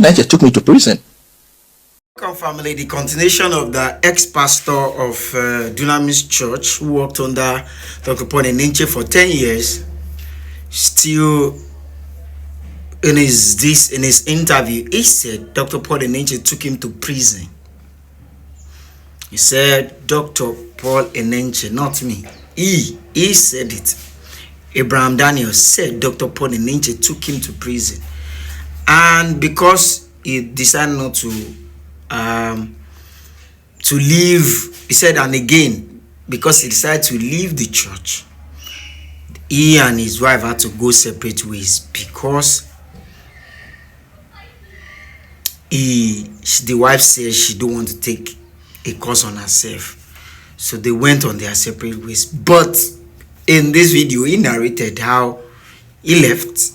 Enenche took me to prison. Welcome, family. The continuation of the ex-pastor of Dunamis Church, who worked under Dr. Paul Enenche for 10 years, still in his interview, he said Dr. Paul Enenche took him to prison. He said, Dr. Paul Enenche, not me. He said it. Abraham Daniel said Dr. Paul Enenche took him to prison. And because he decided not to leave, he said, and again, because he decided to leave the church, he and his wife had to go separate ways because the wife says she don't want to take a course on herself. So they went on their separate ways. But in this video, he narrated how he left,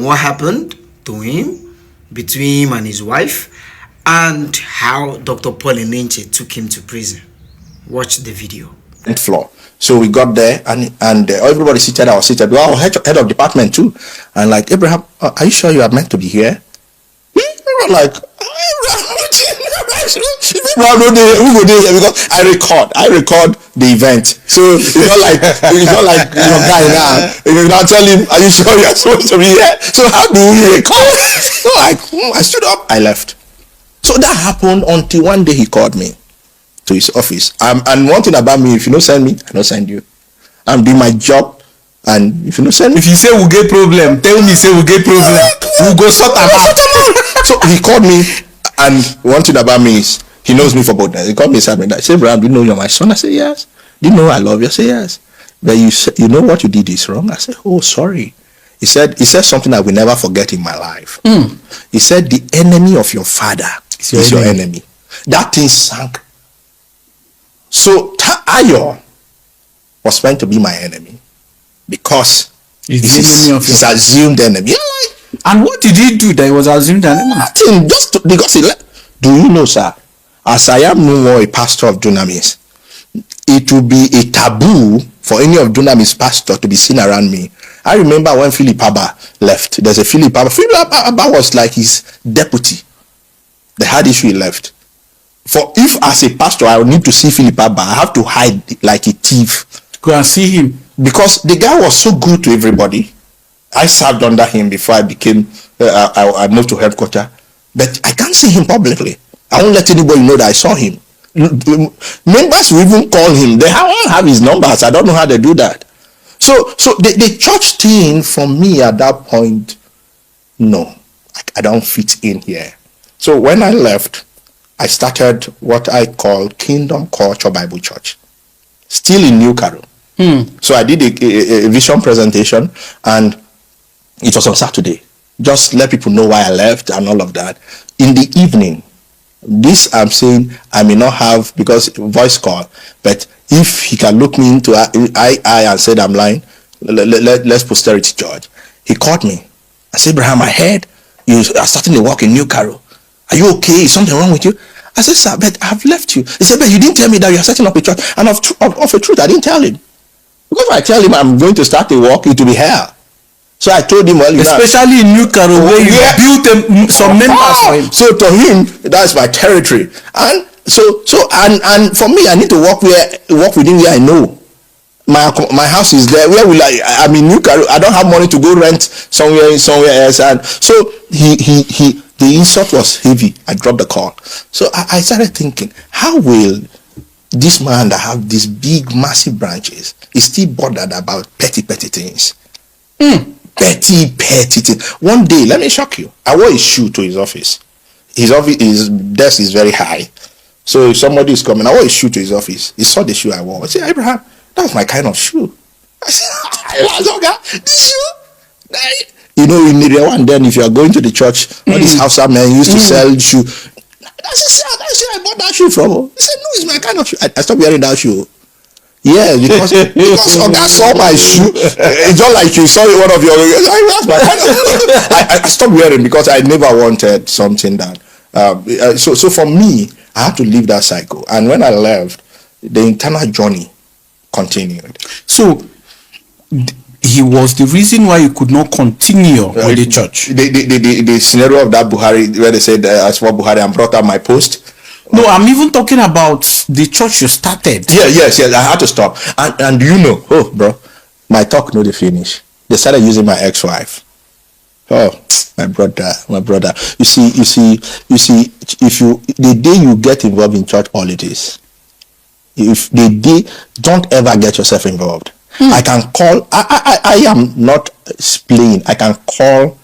what happened to him, between him and his wife, and how Dr. Paul Enenche took him to prison. Watch the video. Floor. So we got there, and everybody seated. I was seated. Well, head of department too. And like, Abraham, are you sure you are meant to be here? Like, because I record the event, so it's not like your guy now. You now tell him, are you sure you're supposed to be here? So how do we record? So I stood up, I left. So that happened until one day he called me to his office. And one thing about me, if you don't send me, I don't send you. I'm doing my job. And if you don't send me, if you say we'll get problem, tell me say we'll get problem. We'll go sort them out. So he called me, and one thing about me is he knows me for boldness. He called me and I said, Abraham, do you know you're my son? I said, yes. Do you know I love you? I said, yes. But you know what you did is wrong? I said, oh, sorry. He said something I will never forget in my life. He said, the enemy of your father is your enemy. That thing sank. So Ayo was meant to be my enemy because he's assumed enemy. And what did he do that he was assumed enemy? Nothing, because he left. Do you know, sir, as I am no more a pastor of Dunamis, it will be a taboo for any of Dunamis pastor to be seen around me. I remember when Philip Abba left. There's a Philip Abba. Philip Abba was like his deputy. They had issue, he left. For if as a pastor I would need to see Philip Abba, I have to hide like a thief. Go and see him. Because the guy was so good to everybody. I served under him before I became, I moved to headquarters. But I can't see him publicly. I won't let anybody know that I saw him. Members will even call him. They all have his numbers. I don't know how they do that. So the church thing for me at that point, no, I don't fit in here. So when I left, I started what I call Kingdom Culture Bible Church, still in New Caro. So I did a vision presentation, and it was on Saturday. Just let people know why I left and all of that. In the evening, this I'm saying I may not have because voice call, but if he can look me into eye and said I'm lying, let's posterity judge. He called me. I said, Abraham, I heard you are starting to work in New Caro. Are you okay? Is something wrong with you? I said, sir, but I've left you. He said, but you didn't tell me that you are setting up a church. And of a truth, I didn't tell him. Because if I tell him I'm going to start a work, it will be hell. So I told him, well, especially in New Caro, where you built some members for him. So to him, that's my territory. And and for me, I need to work within where I know. My house is there. Where will I'm in New Caro. I don't have money to go rent somewhere else. And so the insult was heavy. I dropped the call. So I started thinking, how will this man that have these big, massive branches is still bothered about petty things? Petty things. One day, let me shock you. I wore his shoe to his office. His desk is very high. So if somebody is coming, I wore his shoe to his office. He saw the shoe I wore. I said, Abraham, that's my kind of shoe. I said, this shoe? You know, in area one, then if you are going to the church, all these house men used to sell shoe. I said, I bought that shoe from him. He said, no, it's my kind of shoe. I stopped wearing that shoe. Yeah, because Oga saw my shoe. It's not like you saw one of your. I stopped wearing because I never wanted something that. So for me, I had to leave that cycle. And when I left, the internal journey continued. So he was the reason why you could not continue with the church. The scenario of that Buhari, where they said, I saw Buhari and brought up my post. No, I'm even talking about the church you started. Yes, I had to stop. And you know, oh, bro, my talk no they finish. They started using my ex-wife. Oh, my brother. You see, if you, the day you get involved in church politics, if the day, don't ever get yourself involved. I can call, I am not playing. I can call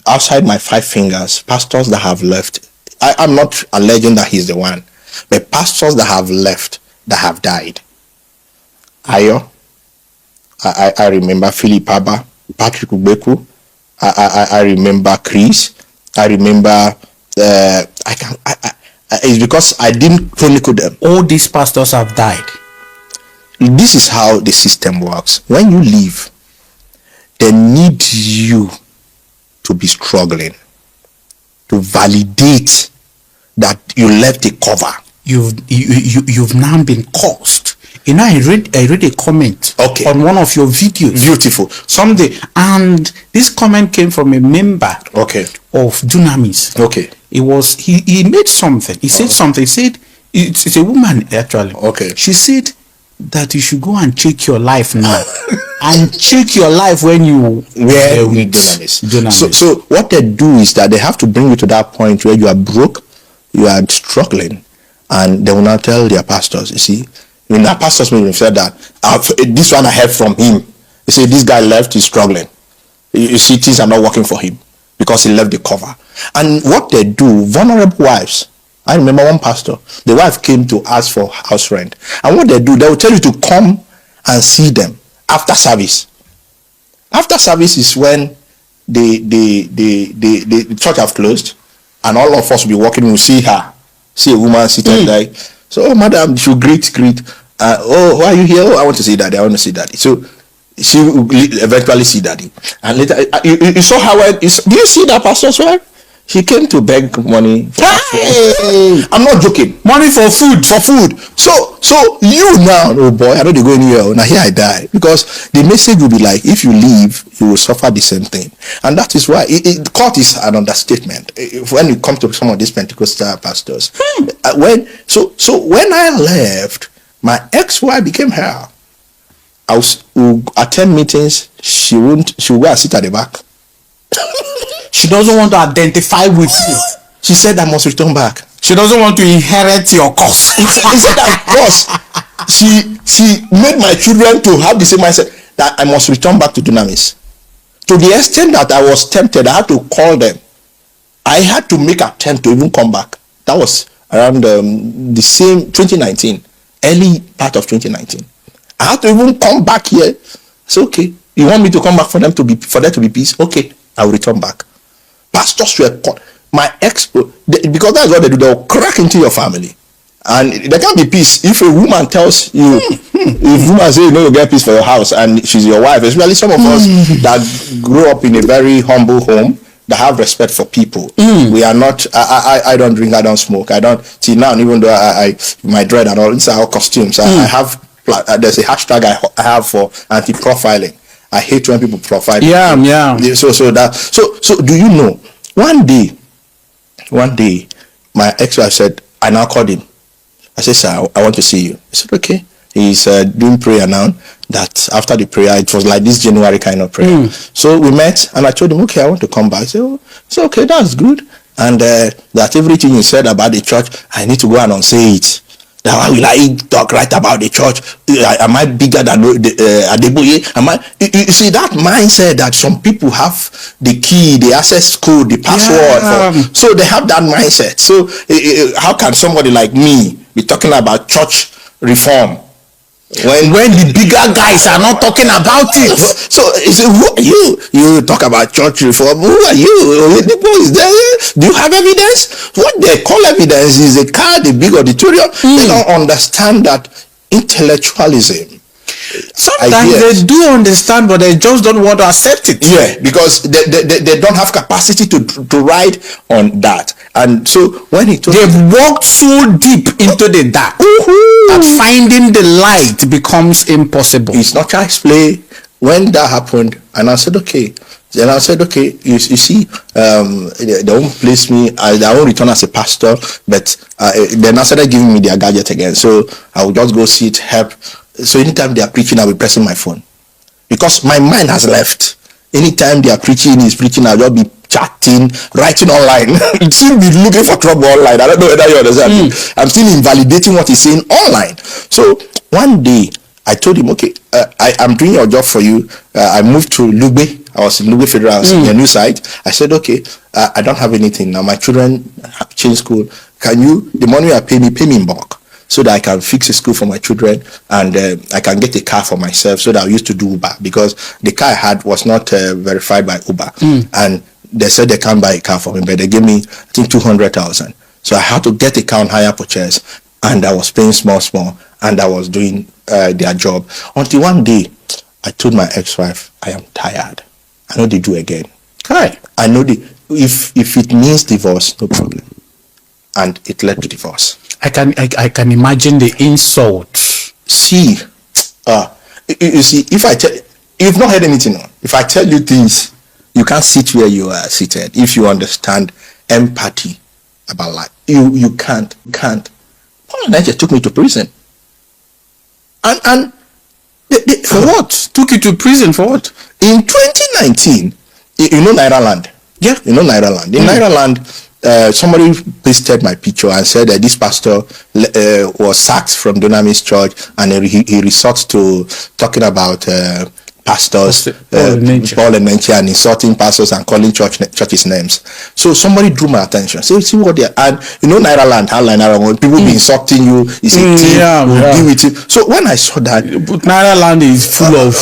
outside my 5 fingers pastors that have left. I'm not alleging that he's the one, but pastors that have left, that have died. Ayo, I remember Philip Abba, Patrick Ubeku. I remember Chris. I remember. It's because I didn't chronicle them. All these pastors have died. This is how the system works. When you leave, they need you to be struggling, to validate that you left a cover. You've now been cursed. You know, I read a comment on one of your videos. Beautiful. Someday, and this comment came from a member of Dunamis. Okay. It was he made something. He said something. He said it's a woman actually. Okay. She said that you should go and check your life now, and check your life when you were with Dunamis. So what they do is that they have to bring you to that point where you are broke, you are struggling, and they will now tell their pastors. You see, when our pastors will say that this one I heard from him. He said this guy left, he's struggling. You see, things are not working for him because he left the cover. And what they do, vulnerable wives. I remember one pastor, the wife came to ask for house rent. And what they do, they will tell you to come and see them after service. After service is when the church have closed and all of us will be walking, we'll see her. See a woman seated there. So, oh, madam, she'll greet. Oh, why are you here? Oh, I want to see daddy. I want to see daddy. So she will eventually see daddy. And later, you saw how do you see that pastor's wife? She came to beg money. I'm not joking. Money for food. So you now, oh boy, I know they go anywhere. Now here I die. Because the message will be like, if you leave, you will suffer the same thing. And that is why court is an understatement. When it comes to some of these Pentecostal pastors. When I left, my ex-wife became her. I will attend meetings. She will go and sit at the back. She doesn't want to identify with you. She said I must return back. She doesn't want to inherit your curse. He said that curse. She made my children to have the same mindset that I must return back to Dunamis. To the extent that I was tempted, I had to call them. I had to make an attempt to even come back. That was around the same 2019, early part of 2019. I had to even come back here. It's okay. You want me to come back for there to be peace? Okay, I will return back. Pastors were caught. My ex, because that's what they do. They'll crack into your family, and there can't be peace if a woman tells you. If woman say you know you get peace for your house, and she's your wife, especially some of us that grew up in a very humble home that have respect for people. We are not. I don't drink. I don't smoke. I don't see now. Even though I my dread and all inside our costumes, I have. There's a hashtag I have for anti-profiling. I hate when people profile. Yeah. So do you know? One day, my ex-wife said, I now called him. I said, sir, I want to see you. He said, okay. He's doing prayer now. That after the prayer, it was like this January kind of prayer. So we met, and I told him, okay, I want to come back. He said, oh, so okay, that's good. And that everything you said about the church, I need to go and unsay it. Why will I talk right about the church? Am I bigger than Adeboye? You see that mindset that some people have the key, the access code, the password. So they have that mindset. So how can somebody like me be talking about church reform when the bigger guys are not talking about it? So who are you? You talk about church reform. Who are you? Do you have evidence? What they call evidence is a car, the big auditorium. They don't understand that intellectualism. Sometimes they do understand, but they just don't want to accept it. Yeah, because they don't have capacity to ride on that. And so when he told they've walked so deep into the dark that finding the light becomes impossible. It's not child's play. when that happened, and I said, okay. Then I said, okay, you see, they won't place me, I won't return as a pastor, but then I started giving me their gadget again. So I would just go sit, help. So anytime they are preaching, I'll be pressing my phone. Because my mind has left. Anytime they are preaching, he's preaching, I'll just be chatting, writing online. Still be looking for trouble online. I don't know whether you understand. I'm still invalidating what he's saying online. So one day, I told him, okay, I'm doing your job for you. I moved to Lugbe. I was in Lugbe Federal, in a new site. I said, okay, I don't have anything now. My children have changed school. Can you, the money you pay me in bulk, so that I can fix a school for my children, and I can get a car for myself, so that I used to do Uber, because the car I had was not verified by Uber. And they said they can't buy a car for me, but they gave me, I think, 200,000. So I had to get a car on hire purchase, and I was paying small, and I was doing their job. Until one day, I told my ex-wife, I am tired. I know they do again. Hi. I know if it means divorce, no problem. And it led to divorce. I can imagine the insult. See, you see, if I tell, you've not heard anything. If I tell you things, you can't sit where you are seated. If you understand empathy about life, you can't. Paul Enenche took me to prison. And for what? Took you to prison for what? In 2019, you know Naira Land? Yeah. You know Naira Land. In Naira Land, somebody pasted my picture and said that this pastor was sacked from Dunamis church, and he resorts to talking about pastors, Paul Enenche, and insulting pastors and calling churches names. So somebody drew my attention. So see what they are, and you know Naira Land, how Naira Land, people be insulting you, it's a team, we'll deal with it. So when I saw that, but Naira Land is full of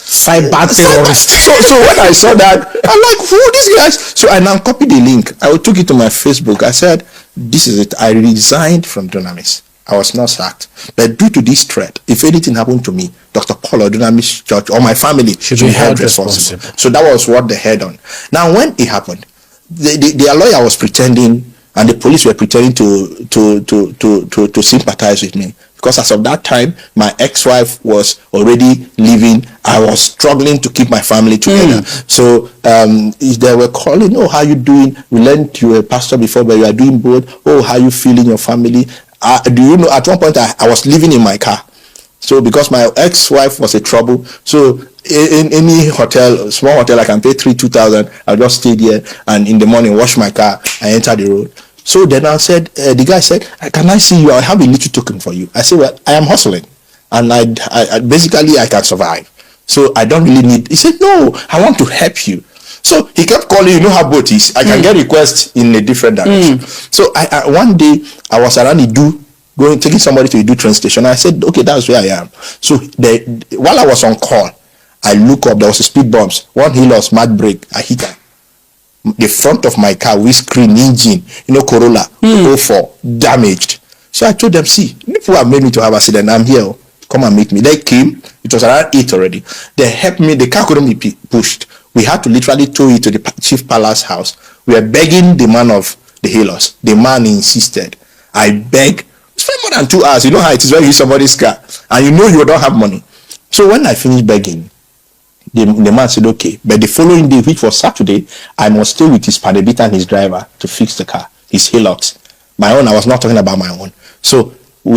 cyber terrorists. So when I saw that, I'm like, who are these guys? So I now copied the link. I took it to my Facebook. I said, this is it. I resigned from Dunamis. I was not sacked. But due to this threat, if anything happened to me, Dr. Paul or Dunamis Church or my family should be held responsible. So that was what they had on. Now, when it happened, their lawyer was pretending, and the police were pretending to sympathize with me. Because as of that time, my ex-wife was already leaving. I was struggling to keep my family together. So they were calling, oh, how you doing? We learned you were a pastor before, but you are doing both. Oh, how you feeling your family? Do you know, at one point I was living in my car. So because my ex-wife was a trouble, so in any hotel, small hotel, I can pay 2,000. I'll just stay there, and in the morning wash my car and enter the road. So then I said, the guy said, can I see you? I have a little token for you. I said, well, I am hustling, and I basically I can survive. So I don't really need. He said, no, I want to help you. So he kept calling. You know how boat is. I can get requests in a different direction. So I one day I was around taking somebody to the train station. I said, okay, that's where I am. So while I was on call, I look up. There was a speed bumps. One hill was mad brake. I hit her. The front of my car, windscreen, engine, Corolla, 04, damaged. So I told them, see, people have made me to have accident. I'm here. Come and meet me. They came. It was around 8 already. They helped me. The car couldn't be pushed. We had to literally tow it to the chief palace house. We were begging the man of the healers. The man insisted. I begged. Spent more than 2 hours. You know how it is when you use somebody's car and you know you don't have money. So when I finished begging, the man said, okay. But the following day, which was Saturday, I must stay with his panebit and his driver to fix the car, his Hilux. My own, I was not talking about my own. So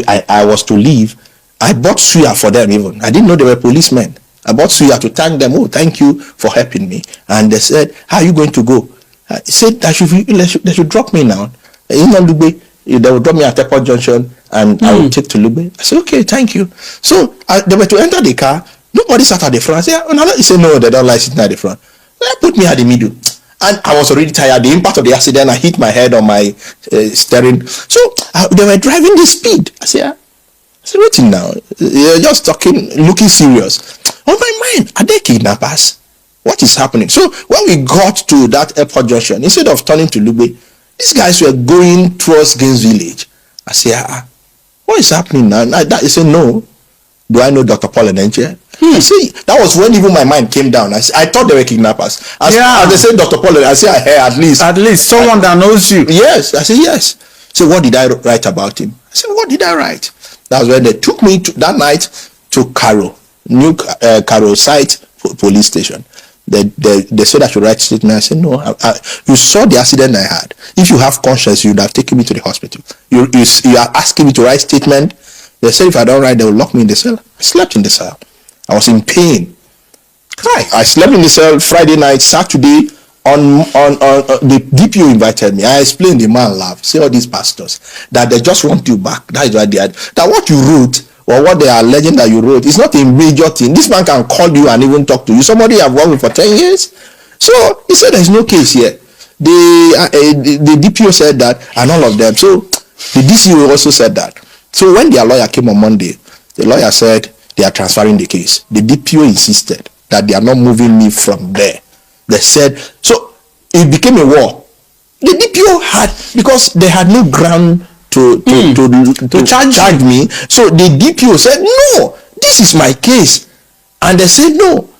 I was to leave. I bought suya for them even. I didn't know they were policemen. I bought suya to thank them. Oh, thank you for helping me. And they said, how are you going to go? I said, they should drop me now. They will drop me at Airport Junction, and I will take to Lugbe. I said, okay, thank you. So they were to enter the car. Nobody sat at the front. I said, he said, no, they don't like sitting at the front. They put me at the middle. And I was already tired. The impact of the accident, I hit my head on my steering. So they were driving the speed. I said, waiting now. You're just talking, looking serious. On my mind, are they kidnappers? What is happening? So when we got to that Airport Junction, instead of turning to Lugbe, these guys were going towards Gaines Village. I said, what is happening now? He said, no. Do I know Dr. Paul Enenche? I see. That was when even my mind came down. I thought they were kidnappers. As they said Dr. Paul, I said, at least someone that knows you. Yes. I said, yes. So what did I write about him? I said, what did I write? That was when they took me that night to Cairo. New Carroll site police station. They said I should write statement. I said no. You saw the accident I had. If you have conscience, you would have taken me to the hospital. You are asking me to write statement. They said if I don't write, they will lock me in the cell. I slept in the cell. I was in pain. I slept in the cell Friday night, Saturday. On the DPO invited me. I explained. The man laughed. Say all these pastors that they just want you back. That is what they had. That what you wrote or what they are alleging that you wrote is not a major thing. This man can call you and even talk to you. Somebody you have worked with for 10 years. So he said there's no case here. The DPO said that and all of them. So the DCO also said that. So when their lawyer came on Monday, the lawyer said they are transferring the case. The DPO insisted that they are not moving me from there. They said, so it became a war. The DPO had, because they had no ground to charge me. So the DPO said, no, this is my case. And they said, no.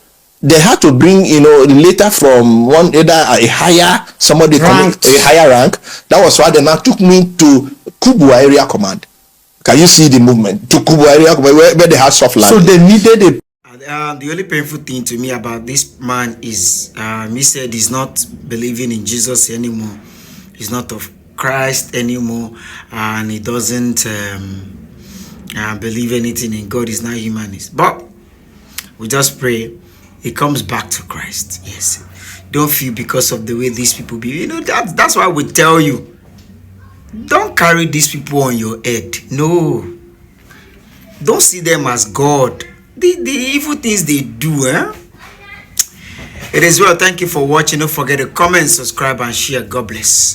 They had to bring, later from either a higher, a higher rank. That was why they now took me to Kubwa Area Command. Can you see the movement? To Kubwa Area Command, where they had soft landing. So they needed a... The only painful thing to me about this man is he said he's not believing in Jesus anymore. He's not of Christ anymore, and he doesn't believe anything in God. He's not humanist. But we just pray he comes back to Christ. Yes. Don't feel because of the way these people be. That's why we tell you, don't carry these people on your head. No. Don't see them as God. The evil things they do, It is well. Thank you for watching. Don't forget to comment, subscribe, and share. God bless.